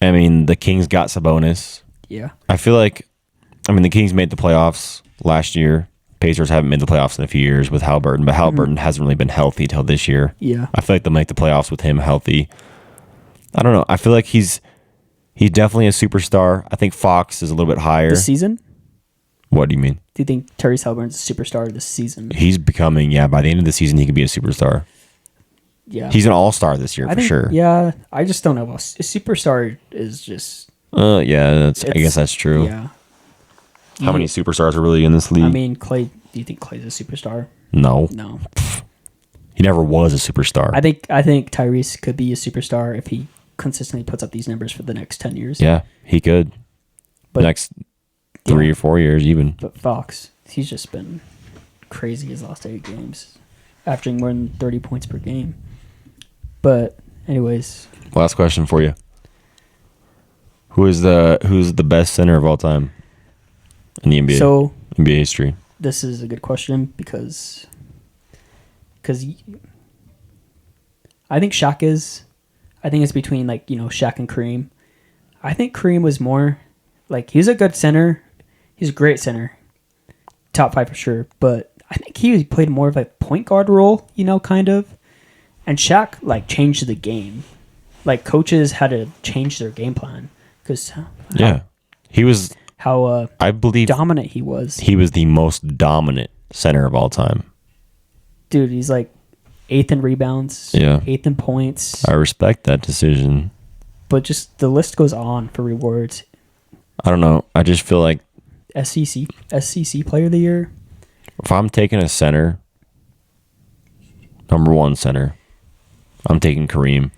I mean, the Kings got Sabonis. Yeah. I feel like, the Kings made the playoffs last year. Pacers haven't made the playoffs in a few years with Halliburton, but Halliburton hasn't really been healthy till this year. Yeah. I feel like they'll make the playoffs with him healthy. I don't know. I feel like he's definitely a superstar. I think Fox is a little bit higher. This season? What do you mean? Do you think Tyrese Halliburton's a superstar this season? He's becoming, by the end of the season, he could be a superstar. Yeah. He's an all-star this year, for sure. Yeah. I just don't know. A superstar is just... I guess that's true. Yeah. How many superstars are really in this league? I mean, Clay... Do you think Clay's a superstar? No. No. He never was a superstar. I think Tyrese could be a superstar if he consistently puts up these numbers for the next 10 years. Yeah, he could. But the next 3 or 4 years, even. But Fox, he's just been crazy his last 8 games, averaging more than 30 points per game. But anyways, Last question for you. Who's the best center of all time in the NBA? So NBA history. this is a good question because I think Shaq is. I think it's between Shaq and Kareem. I think Kareem was more he's a good center. He's a great center. Top 5 for sure. But I think he played more of a point guard role, kind of. And Shaq changed the game. Coaches had to change their game plan because he was. How I believe dominant he was. He was the most dominant center of all time. Dude, he's 8th in rebounds. Yeah. 8th in points. I respect that decision. But just the list goes on for rewards. I don't know. I just feel like SEC Player of the Year. if I'm taking a center, number 1 center, I'm taking Kareem.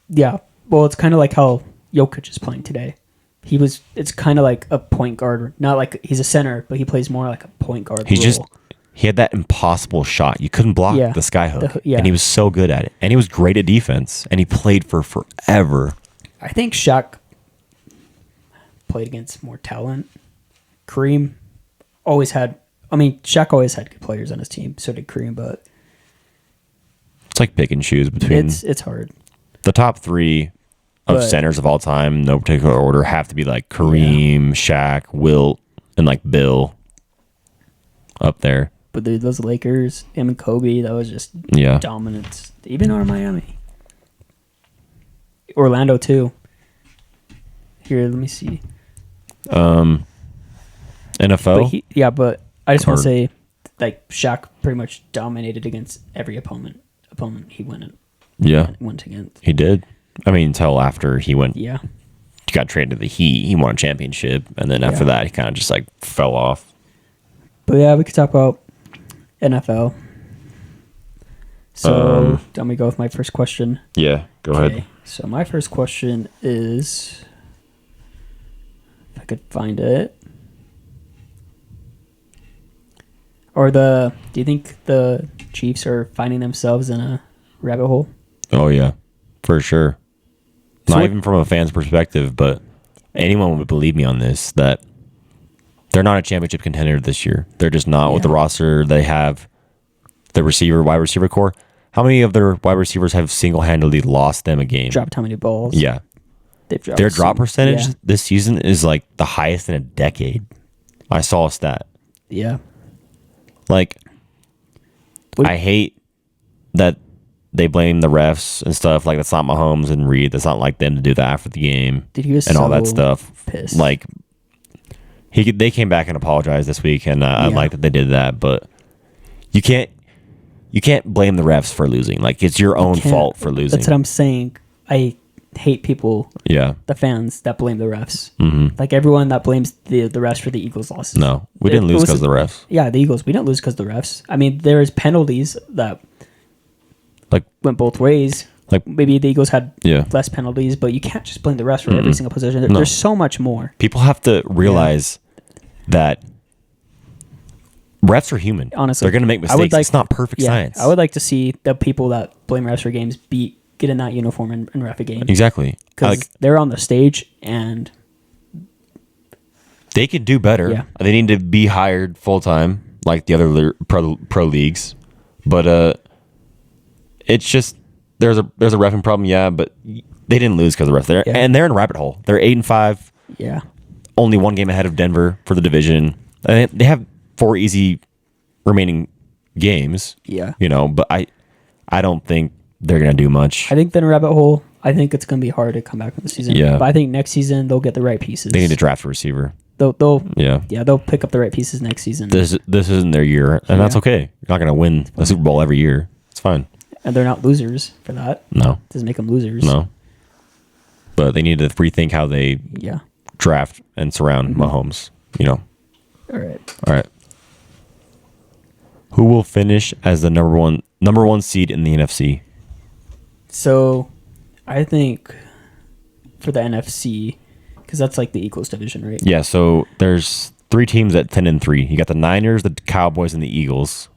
Yeah. Well, it's kind of like how Jokic is playing today. It's kind of like a point guard. Not he's a center, but he plays more like a point guard role. He had that impossible shot. You couldn't block the sky hook. Yeah. And he was so good at it. And he was great at defense. And he played for forever. I think Shaq played against more talent. Kareem always had I mean, Shaq always had good players on his team. So did Kareem, but It's like pick and choose between it's hard. the top 3 of But- centers of all time, no particular order, have to be like Kareem, Shaq, Wilt, and like Bill up there. But dude, those Lakers, him and Kobe, that was just Yeah. dominance. Even our Miami. Orlando, too. Here, let me see. NFL. But I just want Or- to say, like, Shaq pretty much dominated against every opponent he went against. He did. I mean, until after he Yeah. got traded to the Heat, he won a championship, and then after that, he kind of just like fell off. But yeah, we could talk about NFL. So, let me go with my first question. Yeah, go ahead. So my first question is, if I could find it, do you think the Chiefs are finding themselves in a rabbit hole? Oh yeah, for sure. So Not what- even from a fan's perspective, but anyone would believe me on this that they're not a championship contender this year. They're just not with the roster they have. The wide receiver core. How many of their wide receivers have single-handedly lost them a game? Dropped how many balls? Yeah. They've dropped Their drop percentage Yeah. this season is like the highest in a decade. I saw a stat. Yeah. Like, What- I hate that they blame the refs and stuff. Like, that's not Mahomes and Reed. That's not like them to do that after the game Dude, he was and all that so stuff. pissed. Like, they came back and apologized this week, and I like that they did that. But you can't blame the refs for losing. Like, it's your own fault for losing. That's what I'm saying. I hate people, Yeah. the fans that blame the refs. Mm-hmm. Like everyone that blames the refs for the Eagles' losses. No, we didn't lose because of the refs. Yeah, the Eagles. We didn't lose because of the refs. I mean, there's penalties that Like, went both ways. Like- maybe the Eagles had yeah. less penalties, but you can't just blame the refs for every single position. No. There's so much more. People have to realize that refs are human. Honestly, they're going to make I would mistakes. It's not perfect science. I would like to see the people that blame refs for games get in that uniform and ref a game. Exactly. Because Like, they're on the stage and they could do better. Yeah. They need to be hired full time, like the other pro leagues. But it's just there's a reffing problem, yeah. But they didn't lose because of the refs. They're in a rabbit hole. They're 8-5, yeah, only one game ahead of Denver for the division. And they have 4 easy remaining games. yeah. You know, but I don't think they're gonna do much. I think they're in a rabbit hole. I think it's going to be hard to come back from the season. Yeah. But I think next season they'll get the right pieces. They need to draft a receiver. They'll Yeah. they'll pick up the right pieces next season. This isn't their year, and that's okay. You're not gonna win the Super Bowl every year. It's fine. And they're not losers for that. No. Doesn't make them losers. No. But they need to rethink how they Yeah. draft and surround Mahomes. You know. All right. All right. Who will finish as the number one seed in the NFC? So, I think for the NFC, because that's like the Eagles division, right? Yeah. So there's 3 teams at 10-3. You got the Niners, the Cowboys, and the Eagles.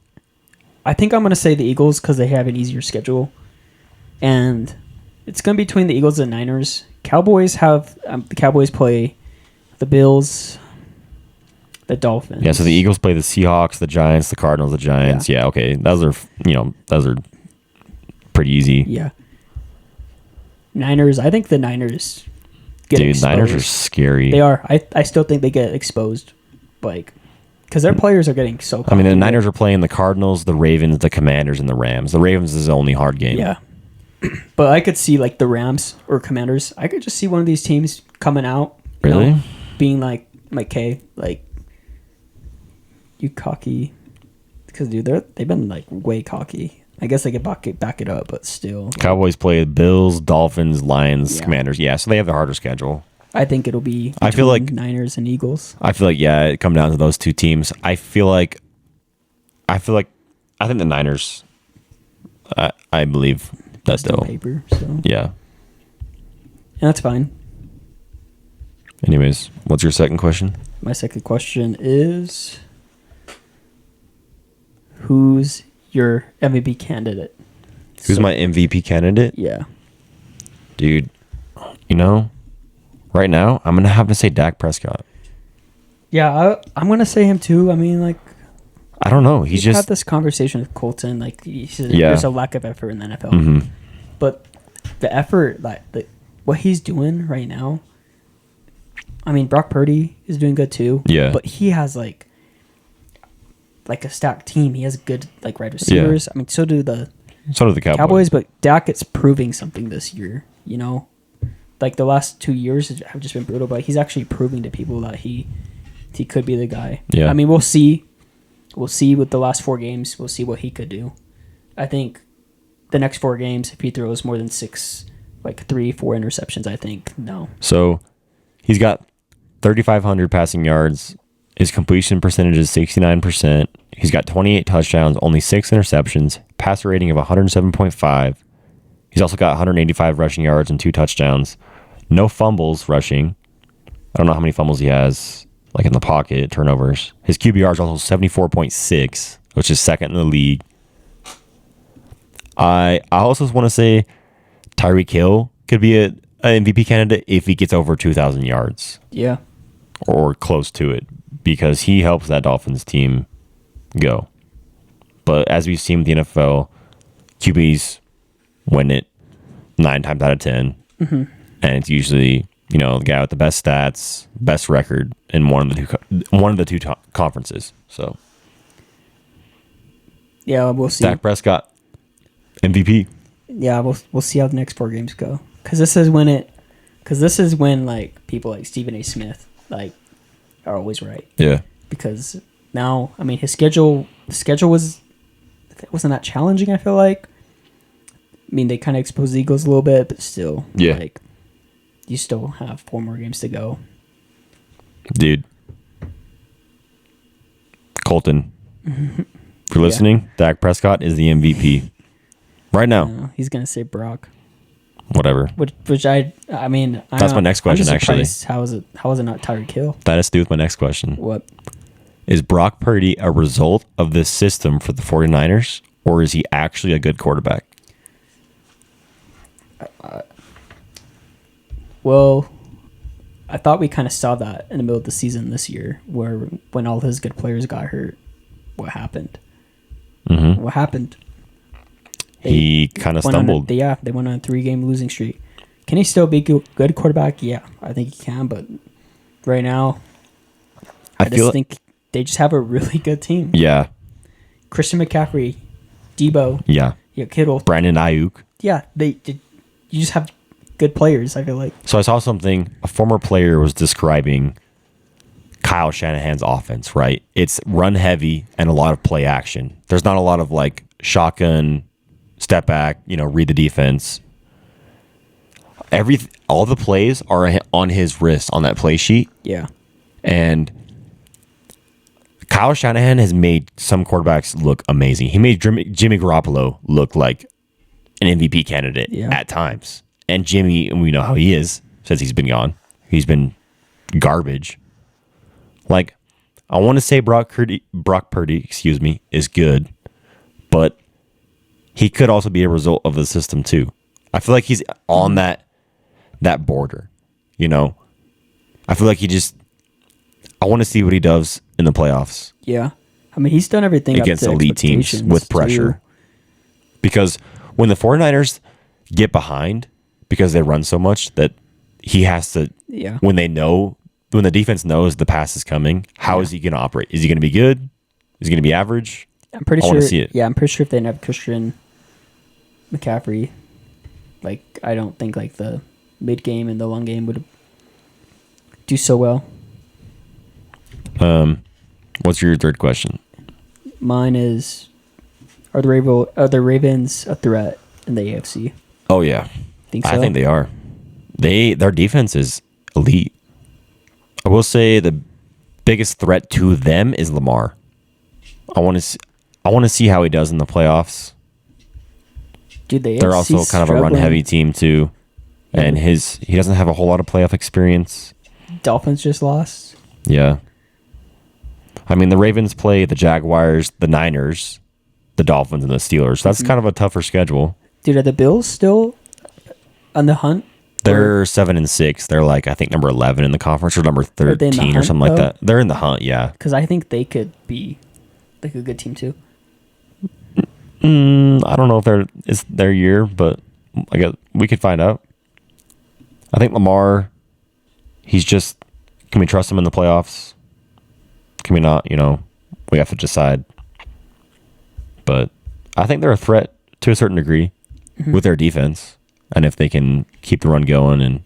I think I'm going to say the Eagles because they have an easier schedule. And it's going to be between the Eagles and Niners. The Cowboys play the Bills, the Dolphins. Yeah. So the Eagles play the Seahawks, the Giants, the Cardinals, the Giants. Yeah. Okay. Those are pretty easy. Yeah. Niners. I think the Niners get Dude, exposed. Niners are scary. They are. I still think they get exposed, like, because their players are getting so. I mean, the cocky. Niners are playing the Cardinals, the Ravens, the Commanders, and the Rams. The Ravens is the only hard game. Yeah, but I could see like the Rams or Commanders. I could just see one of these teams coming out. Really? Being like Mike K, like, you cocky, because dude, they've been like way cocky. I guess they could back it up, but still. Cowboys play Bills, Dolphins, Lions, Yeah. Commanders. Yeah, so they have the harder schedule. I think it'll be. I feel between like- Niners and Eagles. I feel like, yeah, it come down to those 2 teams. I think the Niners. I believe that Still though. paper, so Yeah. and that's fine. Anyways, what's your second question? My second question is, who's your MVP candidate? Who's my MVP candidate? Yeah. Dude, right now, I'm going to have to say Dak Prescott. Yeah, I'm going to say him too. I mean, like, I don't know. He's We've just had this conversation with Colton. Like, he said Yeah. there's a lack of effort in the NFL. Mhm. But the effort, like what he's doing right now, I mean, Brock Purdy is doing good too. Yeah. But he has like a stacked team. He has good like wide receivers. I mean, so do the Cowboys. But Dak is proving something this year. You know, like the last 2 years have just been brutal, but he's actually proving to people that he could be the guy. Yeah. I mean, we'll see. We'll see with the last 4 games. We'll see what he could do. I think the next 4 games, if he throws more than 6, like 3, 4 interceptions, I think no. So he's got 3,500 passing yards. His completion percentage is 69%. He's got 28 touchdowns, only 6 interceptions, passer rating of 107.5. He's also got 185 rushing yards and 2 touchdowns. No fumbles rushing. I don't know how many fumbles he has, like in the pocket, turnovers. His QBR is also 74.6, which is second in the league. I also want to say Tyreek Hill could be an MVP candidate if he gets over 2,000 yards. Yeah. Or close to it, because he helps that Dolphins team go. But as we've seen with the NFL, QBs win it 9 times out of 10. Mm-hmm. And it's usually, the guy with the best stats, best record in one of the two conferences. So, yeah, we'll see. Dak Prescott, MVP. Yeah, we'll see how the next 4 games go. Because this is when like people like Stephen A. Smith like are always right. Yeah. Because now, I mean, the schedule wasn't that challenging. I feel like. I mean, they kind of exposed the Eagles a little bit, but still, yeah. Like, you still have 4 more games to go. Dude. Colton. If you're listening, Dak Prescott is the MVP. Right now. He's going to say Brock. Whatever. Which I mean... That's my next question, actually. How is it not Tyreek Hill? That has to do with my next question. What? Is Brock Purdy a result of this system for the 49ers, or is he actually a good quarterback? Well, I thought we kind of saw that in the middle of the season this year, where when all his good players got hurt, what happened? Mm-hmm. What happened? He kind of stumbled. They went on a 3-game losing streak. Can he still be a good quarterback? Yeah, I think he can, but right now, I just think they just have a really good team. Yeah. Christian McCaffrey, Debo. Yeah. Kittle. Brandon Ayuk. Yeah, you just have good players, I feel like. So I saw something, a former player was describing Kyle Shanahan's offense, right? It's run heavy and a lot of play action. There's not a lot of like shotgun, step back, read the defense. All the plays are on his wrist on that play sheet. Yeah. And Kyle Shanahan has made some quarterbacks look amazing. He made Jimmy Garoppolo look like an MVP candidate at times. And Jimmy, we know how he is since he's been gone. He's been garbage. Like, I want to say Brock Purdy, is good, but he could also be a result of the system too. I feel like he's on that border, I feel like I want to see what he does in the playoffs. Yeah. I mean, he's done everything against up to elite teams with pressure. Too. Because when the 49ers get behind, because they run so much, that he has to, when the defense knows the pass is coming, how is he going to operate? Is he going to be good? Is he going to be average? I'm pretty sure. I want to see it. Yeah, I'm pretty sure if they didn't have Christian McCaffrey, like, I don't think like the mid game and the long game would do so well. What's your third question? Mine is, are the Ravens a threat in the AFC? Oh yeah, think so? I think they are. Their defense is elite. I will say the biggest threat to them is Lamar. I want to see how he does in the playoffs. Dude, they're also kind of a run heavy team too, and he doesn't have a whole lot of playoff experience. Dolphins just lost. Yeah. I mean, the Ravens play the Jaguars, the Niners, the Dolphins, and the Steelers. That's kind of a tougher schedule. Dude, are the Bills still on the hunt? They're 7-6. They're like, I think, number 11 in the conference or number 13 or something like that. They're in the hunt, yeah. Because I think they could be like a good team too. I don't know if it's their year, but I guess we could find out. I think Lamar, can we trust him in the playoffs? Can we not? We have to decide. But I think they're a threat to a certain degree with their defense. And if they can keep the run going and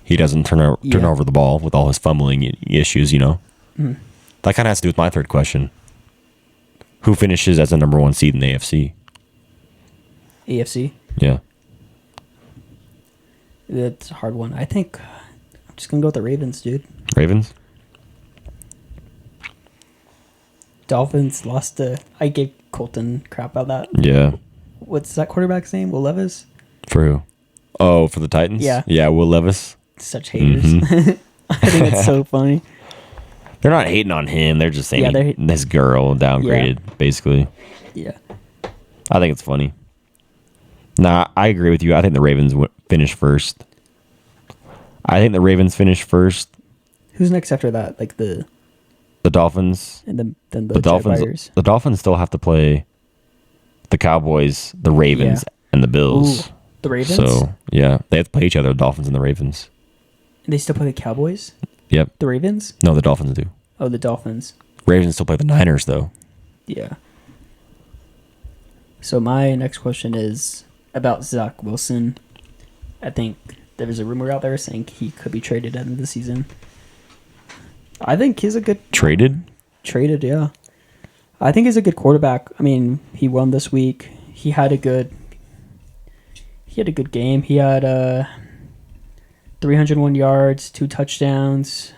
he doesn't turn over the ball with all his fumbling issues, That kind of has to do with my third question. Who finishes as the number 1 seed in the AFC? AFC? Yeah. That's a hard one. I think I'm just going to go with the Ravens, dude. Ravens? Dolphins lost to... I gave Colton crap about that. Yeah. What's that quarterback's name? Will Levis? For who? Oh, for the Titans? Yeah. Yeah, Will Levis. Such haters. I think it's so funny. They're not hating on him. They're just saying this girl downgraded, basically. Yeah. I think it's funny. Nah, I agree with you. I think the Ravens finish first. Who's next after that? Like the Dolphins. And then the Jaguars. The Dolphins still have to play the Cowboys, the Ravens, and the Bills. Ooh, the Ravens? So, yeah. They have to play each other, the Dolphins and the Ravens. And they still play the Cowboys? Yep. The Ravens? No, the Dolphins do. Oh, the Dolphins. Ravens still play the Niners, though. Yeah. So my next question is about Zach Wilson. I think there's a rumor out there saying he could be traded at the end of the season. I think he's a good... Traded, yeah. I think he's a good quarterback. I mean, he won this week. He had a good game. He had 301 yards, 2 touchdowns,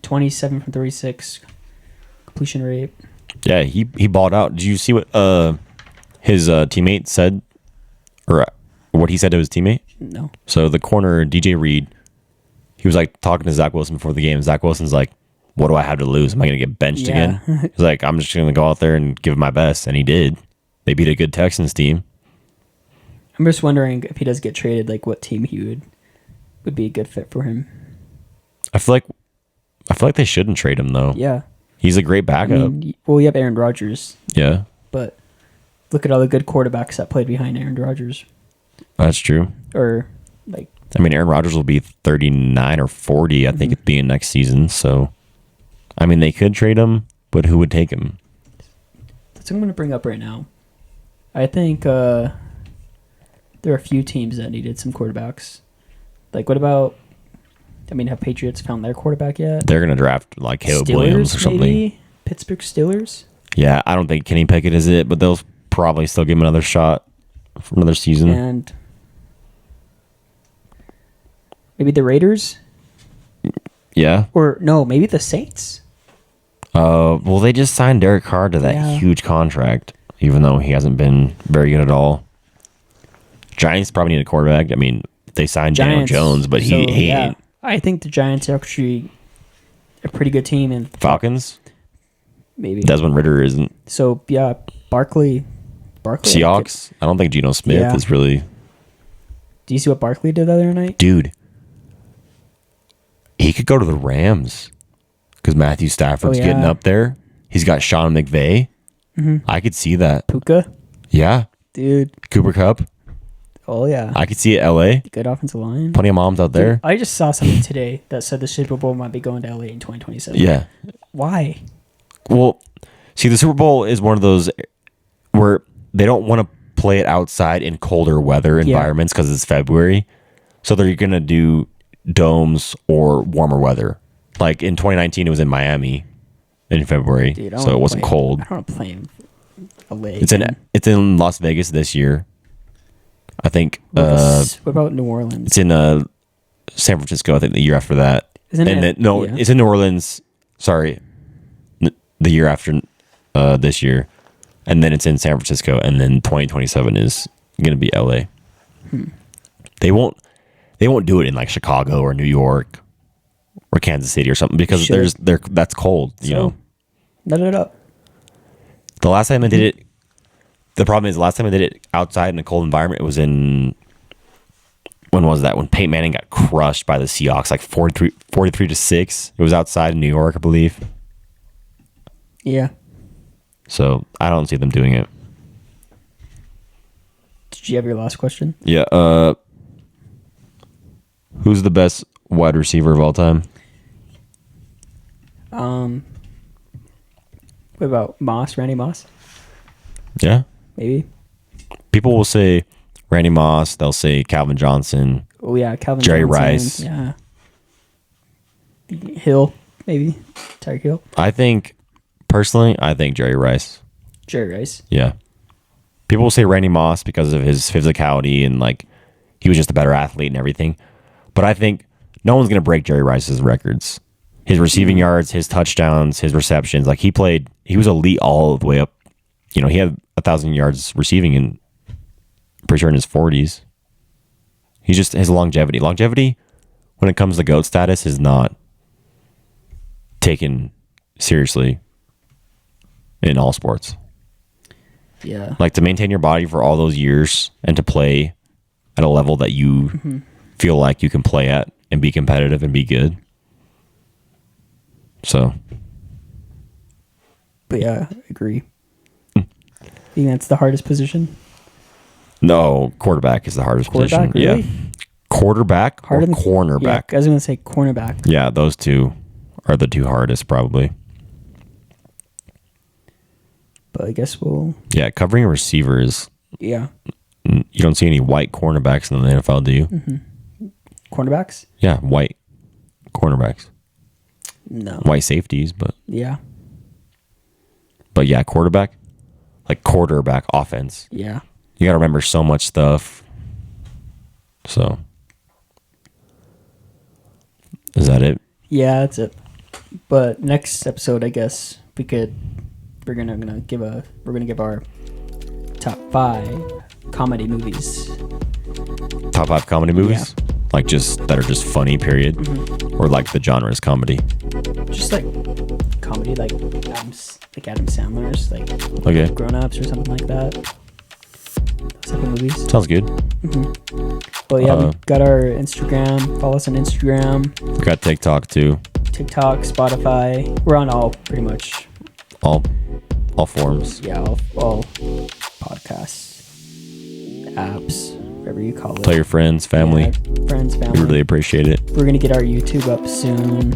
27 from 36 completion rate. Yeah, he balled out. Did you see what his teammate said, or what he said to his teammate? No. So the corner, DJ Reed, he was like talking to Zach Wilson before the game. Zach Wilson's like, "What do I have to lose? Am I going to get benched again?" He's like, "I'm just going to go out there and give it my best," and he did. They beat a good Texans team. I'm just wondering if he does get traded, like what team he would be a good fit for him. I feel like they shouldn't trade him though. Yeah. He's a great backup. Well, you have Aaron Rodgers. Yeah. But look at all the good quarterbacks that played behind Aaron Rodgers. That's true. Or like, I mean, Aaron Rodgers will be 39 or 40, I think, at the end next season. So, I mean, they could trade him, but who would take him? That's what I'm going to bring up right now. I think there are a few teams that needed some quarterbacks. Like, what about... I mean, have Patriots found their quarterback yet? They're going to draft, like, Caleb Steelers, Williams or something. Maybe? Pittsburgh Steelers? Yeah, I don't think Kenny Pickett is it, but they'll probably still give him another shot for another season. And maybe the Raiders? Yeah. Or, no, maybe the Saints? Well, they just signed Derek Carr to that huge contract, even though he hasn't been very good at all. Giants probably need a quarterback. I mean, they signed Daniel Jones, but he ain't. I think the Giants are actually a pretty good team. And Falcons? Maybe. Desmond Ridder isn't. So, yeah, Barkley. Seahawks? I don't think Geno Smith is really... Do you see what Barkley did the other night? Dude. He could go to the Rams. Because Matthew Stafford's getting up there. He's got Sean McVay. Mm-hmm. I could see that. Puka? Yeah. Dude. Cooper Kupp? Oh, yeah. I could see it, LA. Good offensive line. Plenty of moms out there. Dude, I just saw something today that said the Super Bowl might be going to LA in 2027. Yeah. Why? Well, see, the Super Bowl is one of those where they don't want to play it outside in colder weather environments because it's February. So they're going to do domes or warmer weather. Like in 2019, it was in Miami in February. Dude, so it wasn't cold. I don't want to play in LA. It's in Las Vegas this year. I think. What about New Orleans? It's in San Francisco. I think the year after that. Isn't it? No, it's in New Orleans. Sorry, the year after this year, and then it's in San Francisco, and then 2027 is going to be LA. They won't do it in like Chicago or New York or Kansas City or something because that's cold. You know, nut it up. The last time I did it. The problem is, the last time I did it outside in a cold environment, it was in... When was that? When Peyton Manning got crushed by the Seahawks, like 43-6. It was outside in New York, I believe. Yeah. So I don't see them doing it. Did you have your last question? Yeah. Who's the best wide receiver of all time? What about Moss? Randy Moss? Yeah. Maybe. People will say Randy Moss. They'll say Calvin Johnson. Oh yeah, Calvin Jerry Johnson. Rice. Yeah. Hill, maybe. Tyreek Hill. Personally, I think Jerry Rice. Jerry Rice. Yeah. People will say Randy Moss because of his physicality and like he was just a better athlete and everything. But I think no one's going to break Jerry Rice's records. His receiving yards, his touchdowns, his receptions. Like he was elite all the way up. You know, he had 1,000 yards receiving in, pretty sure in his 40s. He's just, his longevity. Longevity, when it comes to GOAT status, is not taken seriously in all sports. Yeah. Like to maintain your body for all those years and to play at a level that you feel like you can play at and be competitive and be good. So. But yeah, I agree. You think that's the hardest position? No, quarterback is the hardest position. Really? Yeah. Quarterback or Harder than cornerback? Yeah, I was going to say cornerback. Yeah, those two are the two hardest probably. But I guess we'll... Yeah, covering a receiver is... Yeah. You don't see any white cornerbacks in the NFL, do you? Mm-hmm. Cornerbacks? Yeah, white cornerbacks. No. White safeties, but... Yeah. But yeah, quarterback. Like quarterback offense. Yeah. You got to remember so much stuff. So... Is that it? Yeah, that's it. But next episode, I guess we're gonna give our top 5 comedy movies. Top 5 comedy movies? Yeah. Like just that are just funny, period? Mm-hmm. Or like the genre is comedy? Just like comedy, like Adam Sandler's, like Okay. Grown Ups or something like that. Those type of movies. Sounds good. Mm-hmm. But yeah, we got our Instagram. Follow us on Instagram. We got TikTok too. TikTok, Spotify. We're on all pretty much. All forms. Yeah, all podcasts, apps, whatever you call it. Tell your friends, family. Yeah, friends, family. We really appreciate it. We're gonna get our YouTube up soon.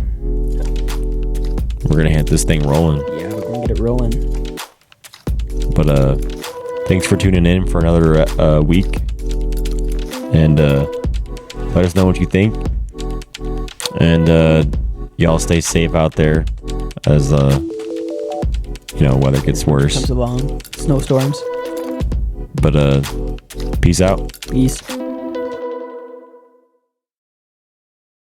We're gonna hit this thing rolling. Yeah, we're gonna get it rolling. But thanks for tuning in for another week. And let us know what you think. And y'all stay safe out there as weather gets worse. Comes along, snowstorms. But peace out. Peace.